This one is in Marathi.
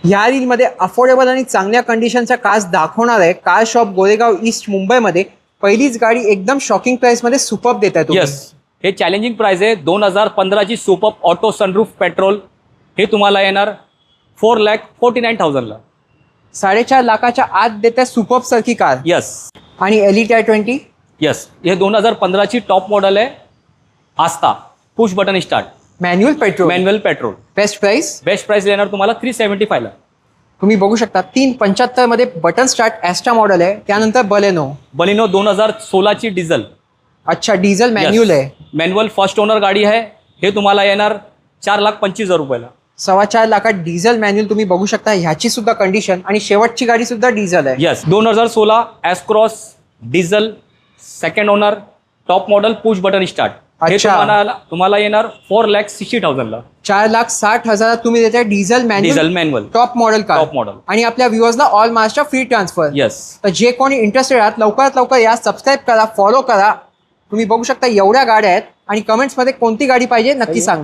ह्या रीलमध्ये अफोर्डेबल आणि चांगल्या कंडिशनच्या कार्स दाखवणार आहे. कार शॉप गोरेगाव ईस्ट मुंबईमध्ये. पहिलीच गाडी एकदम शॉकिंग प्राइसमध्ये सुपर्ब देत आहे तुम्ही. येस, हे चॅलेंजिंग प्राइस आहे. 2015ची सुपर्ब ऑटो सनरूफ पेट्रोल. हे तुम्हाला येणार 4,49,000 ला. 4.5 लाखाच्या आत देते सुपर्ब सारखी कार. यस. आणि एलिट i20. यस, हे 2015ची टॉप मॉडेल आहे. Asta push button start manual petrol. Manual petrol. Best price. Best price येणार तुम्हाला 375 ला. तुम्ही बघू शकता 375 मध्ये बटन स्टार्ट ॲस्ट्रा मॉडेल आहे. त्यानंतर बलेनो. बलिनो 2016ची डिझेल. अच्छा, डिझेल मॅन्युअल आहे. मॅन्युअल फर्स्ट ओनर गाडी आहे. हे तुम्हाला येणार 4,25,000 रुपयाला. 4.25 लाखात डिझेल मॅन्युअल तुम्ही बघू शकता. ह्याची सुद्धा कंडिशन आणि शेवटची गाडी सुद्धा डिझेल आहे. Yes, 2016 S cross diesel second owner top model push button start. हे तुम्हाला येणार 4,60,000 ला. 4,60,000 तुम्ही देताय diesel manual top model car. Top model. आणि आपल्या व्ह्युअर्सला ऑल मार्सचा फ्री ट्रान्सफर. यस. तर जे कोणी इंटरेस्टेड आहात लवकरात लवकर या, सबस्क्राईब करा, फॉलो करा. तुम्ही बघू शकता एवढ्या गाड्या आहेत. आणि कमेंट्समध्ये कोणती गाडी पाहिजे नक्की सांगा.